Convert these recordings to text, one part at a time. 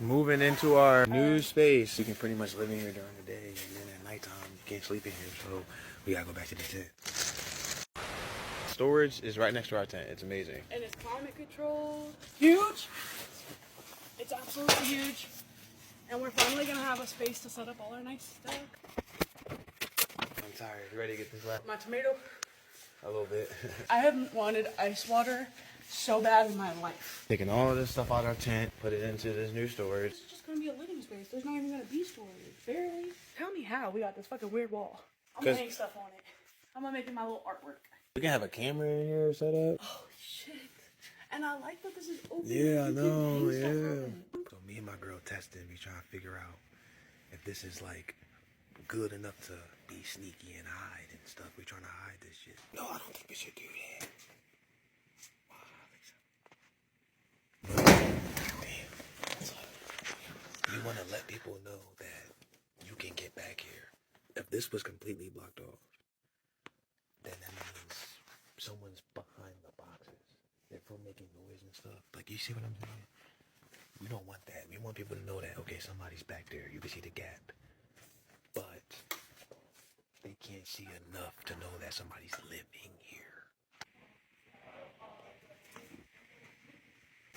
Moving into our new space. You can pretty much live in here during the day, and then at nighttime you can't sleep in here, so we gotta go back to the tent. Storage is right next to our tent. It's amazing. And it's climate controlled. Huge. It's absolutely huge. And we're finally gonna have a space to set up all our nice stuff. I'm tired. You ready to get this left? My tomato. A little bit. I haven't wanted ice water so bad in my life. Taking all of this stuff out of our tent, put it into this new storage. It's just gonna be a living space. There's not even gonna be storage. Barely. Tell me how we got this fucking weird wall. I'm gonna hang stuff on it. I'm gonna make it my little artwork. We can have a camera in here set up. Oh shit. And I like that this is open. Yeah, I You can know, hang stuff yeah. on it. So me and my girl testing, we trying to figure out if this is like good enough to be sneaky and hide and stuff. We trying to hide this shit. No, I don't think we should do that. You want to let people know that you can get back here. If this was completely blocked off, then that means someone's behind the boxes. They're from making noise and stuff. Like, you see what I'm saying? We don't want that. We want people to know that, okay, somebody's back there. You can see the gap. But they can't see enough to know that somebody's living here.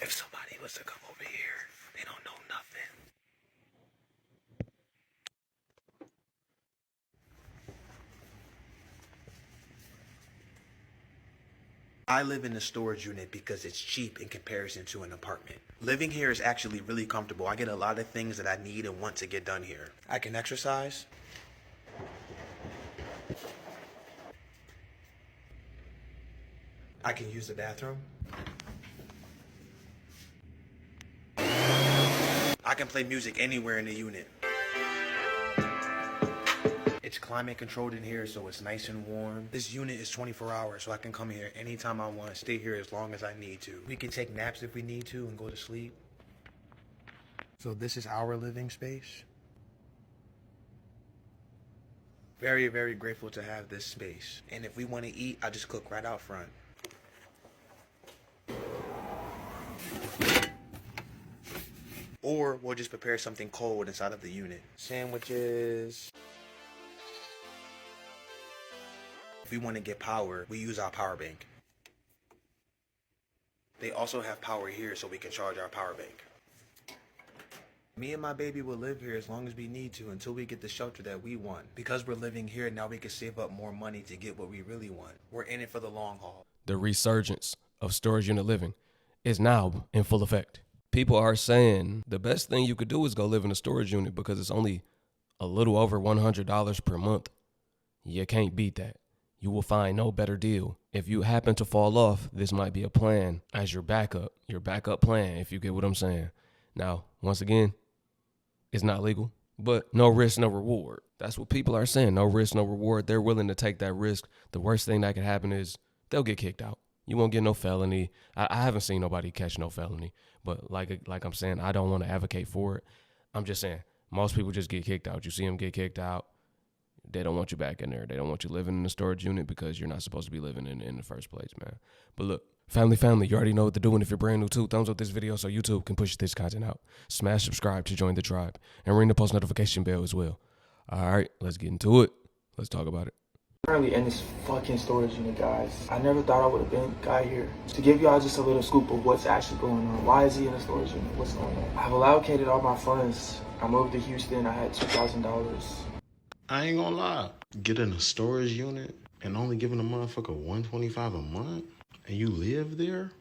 If somebody was to come over here, they don't know nothing. I live in a storage unit because it's cheap in comparison to an apartment. Living here is actually really comfortable. I get a lot of things that I need and want to get done here. I can exercise. I can use the bathroom. I can play music anywhere in the unit. It's climate controlled in here, so it's nice and warm. This unit is 24 hours, so I can come here anytime I want, stay here as long as I need to. We can take naps if we need to and go to sleep. So this is our living space. Very, very grateful to have this space. And if we want to eat, I just cook right out front. Or we'll just prepare something cold inside of the unit. Sandwiches. If we want to get power, we use our power bank. They also have power here so we can charge our power bank. Me and my baby will live here as long as we need to until we get the shelter that we want. Because we're living here, now we can save up more money to get what we really want. We're in it for the long haul. The resurgence of storage unit living is now in full effect. People are saying the best thing you could do is go live in a storage unit because it's only a little over $100 per month. You can't beat that. You will find no better deal. If you happen to fall off, this might be a plan as your backup plan, if you get what I'm saying. Now, once again, it's not legal, but no risk, no reward. That's what people are saying. No risk, no reward. They're willing to take that risk. The worst thing that could happen is they'll get kicked out. You won't get no felony. I haven't seen nobody catch no felony, but like I'm saying, I don't want to advocate for it. I'm just saying, most people just get kicked out. You see them get kicked out. They don't want you back in there. They don't want you living in a storage unit because you're not supposed to be living in the first place, man. But look, family, you already know what to do. And if you're brand new too, thumbs up this video so YouTube can push this content out. Smash subscribe to join the tribe and ring the post notification bell as well. All right, let's get into it. Let's talk about it. Currently in this fucking storage unit, guys. I never thought I would have been guy here. To give y'all just a little scoop of what's actually going on. Why is he in a storage unit? What's going on? I've allocated all my funds. I moved to Houston. I had $2,000. I ain't gonna lie. Getting a storage unit and only giving a motherfucker $125 a month and you live there?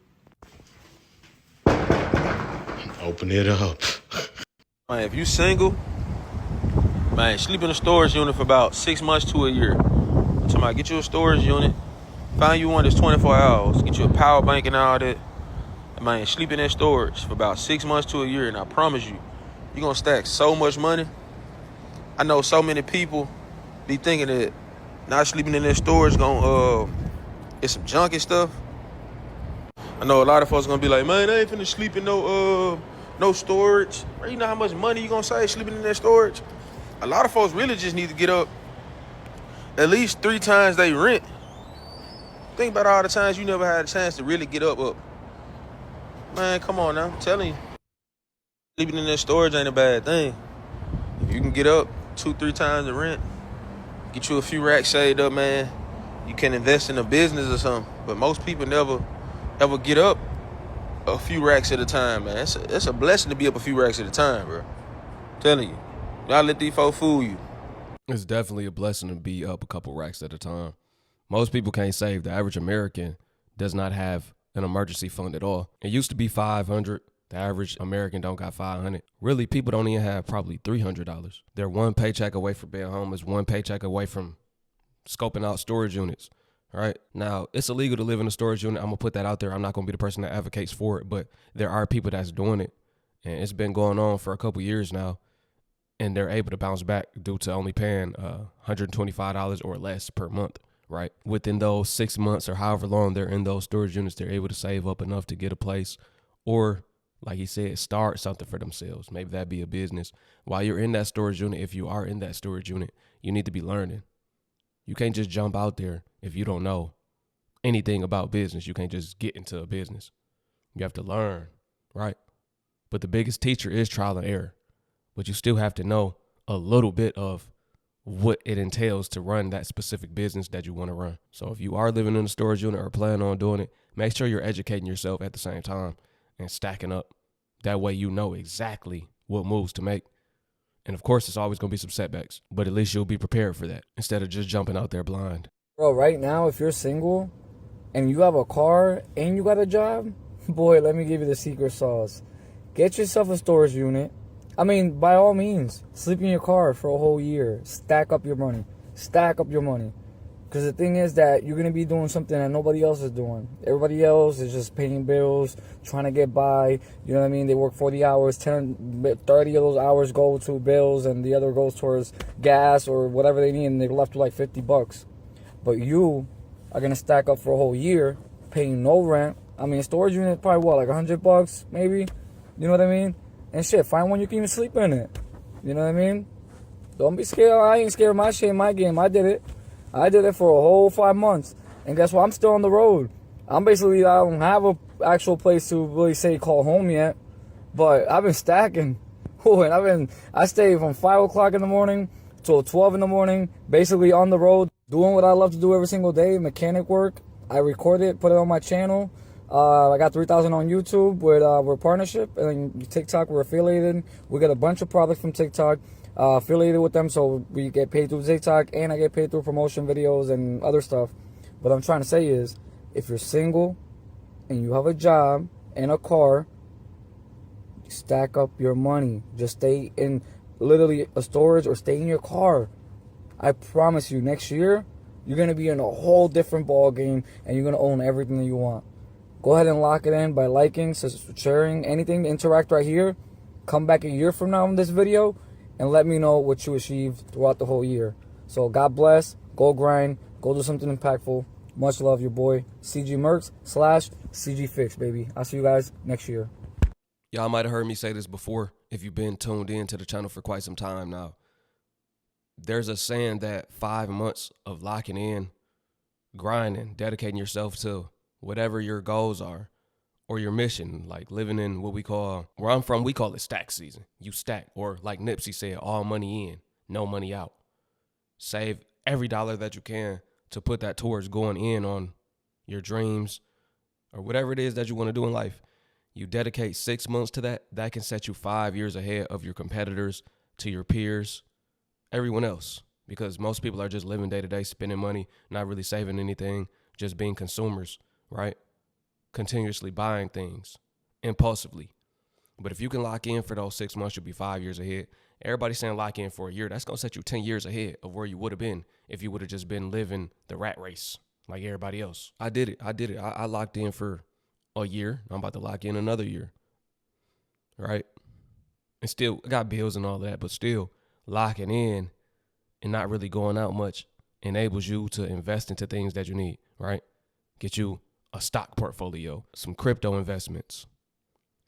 Open it up. Man, if you single, man, sleep in a storage unit for about 6 months to a year. I'm talking about get you a storage unit, find you one that's 24 hours, get you a power bank and all that. And man, sleep in that storage for about 6 months to a year, and I promise you, you're gonna stack so much money. I know so many people be thinking that not sleeping in their storage gonna it's some junky stuff. I know a lot of folks gonna be like, man, I ain't finna sleep in no storage. You know how much money you gonna save sleeping in that storage? A lot of folks really just need to get up at least 3 times they rent. Think about all the times you never had a chance to really get up. Man, come on now, I'm telling you. Sleeping in that storage ain't a bad thing. If you can get up 2-3 times the rent, get you a few racks saved up, man, you can invest in a business or something. But most people never ever get up a few racks at a time, man. It's a blessing to be up a few racks at a time, bro. I'm telling you. Y'all let these folks fool you. It's definitely a blessing to be up a couple racks at a time. Most people can't save. The average American does not have an emergency fund at all. It used to be $500. The average American don't got $500. Really, people don't even have probably $300. They're one paycheck away from being homeless, one paycheck away from scoping out storage units, right? Now, it's illegal to live in a storage unit. I'm going to put that out there. I'm not going to be the person that advocates for it, but there are people that's doing it. And it's been going on for a couple years now. And they're able to bounce back due to only paying $125 or less per month, right? Within those 6 months or however long they're in those storage units, they're able to save up enough to get a place or, like he said, start something for themselves. Maybe that'd be a business. While you're in that storage unit, if you are in that storage unit, you need to be learning. You can't just jump out there if you don't know anything about business. You can't just get into a business. You have to learn, right? But the biggest teacher is trial and error. But you still have to know a little bit of what it entails to run that specific business that you want to run. So if you are living in a storage unit or plan on doing it, make sure you're educating yourself at the same time and stacking up. That way you know exactly what moves to make. And of course, it's always going to be some setbacks, but at least you'll be prepared for that instead of just jumping out there blind. Bro, right now, if you're single and you have a car and you got a job, boy, let me give you the secret sauce. Get yourself a storage unit. I mean, by all means, sleep in your car for a whole year. Stack up your money. Stack up your money. Because the thing is that you're going to be doing something that nobody else is doing. Everybody else is just paying bills, trying to get by. You know what I mean? They work 40 hours, 30 of those hours go to bills, and the other goes towards gas or whatever they need, and they're left with like $50. But you are going to stack up for a whole year, paying no rent. I mean, storage unit probably what, like $100 maybe? You know what I mean? And shit, find one you can even sleep in it. You know what I mean? Don't be scared. I ain't scared of my shit in my game. I did it. I did it for a whole 5 months. And guess what? I'm still on the road. I don't have a actual place to really say call home yet. But I've been stacking. Ooh, and I stayed from 5 o'clock in the morning till 12 in the morning, basically on the road, doing what I love to do every single day, mechanic work. I record it, put it on my channel. I got 3,000 on YouTube with we're partnership, and TikTok we're affiliated. We get a bunch of products from TikTok, affiliated with them, so we get paid through TikTok, and I get paid through promotion videos and other stuff. What I'm trying to say is, if you're single and you have a job and a car, stack up your money. Just stay in literally a storage or stay in your car. I promise you, next year you're gonna be in a whole different ball game, and you're gonna own everything that you want. Go ahead and lock it in by liking, sharing, anything. Interact right here. Come back a year from now in this video and let me know what you achieved throughout the whole year. So God bless. Go grind. Go do something impactful. Much love, your boy CG Mercs / CG Fix, baby. I'll see you guys next year. Y'all might have heard me say this before if you've been tuned in to the channel for quite some time now. There's a saying that 5 months of locking in, grinding, dedicating yourself to whatever your goals are or your mission, like living in what we call, where I'm from, we call it stack season. You stack, or like Nipsey said, all money in, no money out. Save every dollar that you can to put that towards going in on your dreams or whatever it is that you want to do in life. You dedicate 6 months to that, that can set you 5 years ahead of your competitors, to your peers, everyone else. Because most people are just living day to day, spending money, not really saving anything, just being consumers. Right? Continuously buying things impulsively. But if you can lock in for those 6 months, you'll be 5 years ahead. Everybody's saying lock in for a year. That's going to set you 10 years ahead of where you would have been if you would have just been living the rat race like everybody else. I did it. I locked in for a year. I'm about to lock in another year. Right? And still got bills and all of that, but still locking in and not really going out much enables you to invest into things that you need. Right? Get you a stock portfolio, some crypto investments,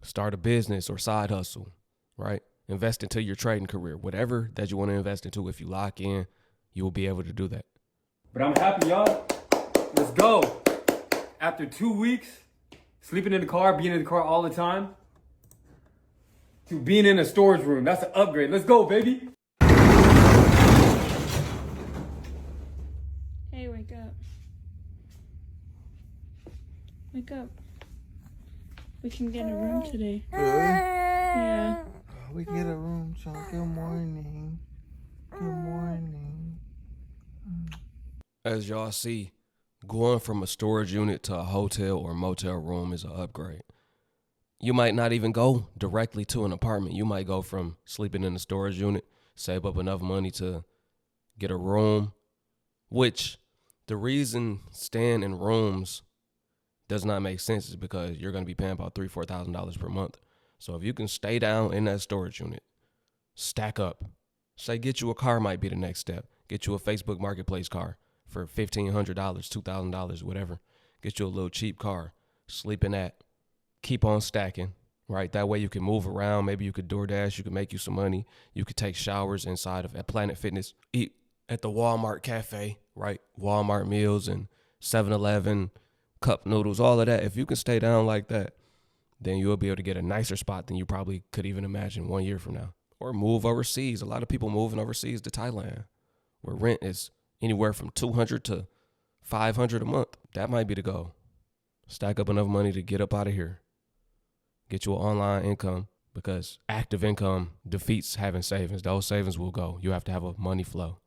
start a business or side hustle, right? Invest into your trading career, whatever that you want to invest into. If you lock in, you will be able to do that. But I'm happy, y'all. Let's go. After 2 weeks, sleeping in the car, being in the car all the time, to being in a storage room. That's an upgrade. Let's go, baby. Hey, wake up. Wake up. We can get a room today. Really? Yeah. We get a room, so good morning. Good morning. As y'all see, going from a storage unit to a hotel or motel room is an upgrade. You might not even go directly to an apartment. You might go from sleeping in a storage unit, save up enough money to get a room, which the reason staying in rooms does not make sense is because you're going to be paying about $3,000, $4,000 per month. So if you can stay down in that storage unit, stack up, say get you a car might be the next step. Get you a Facebook Marketplace car for $1,500, $2,000, whatever. Get you a little cheap car, sleep in that, keep on stacking, right? That way you can move around. Maybe you could DoorDash, you could make you some money. You could take showers inside of at Planet Fitness, eat at the Walmart cafe, right? Walmart meals and 7-Eleven, cup noodles, all of that. If you can stay down like that, then you'll be able to get a nicer spot than you probably could even imagine 1 year from now. Or move overseas. A lot of people moving overseas to Thailand, where rent is anywhere from $200 to $500 a month. That might be the goal. Stack up enough money to get up out of here. Get you an online income, because active income defeats having savings. Those savings will go. You have to have a money flow.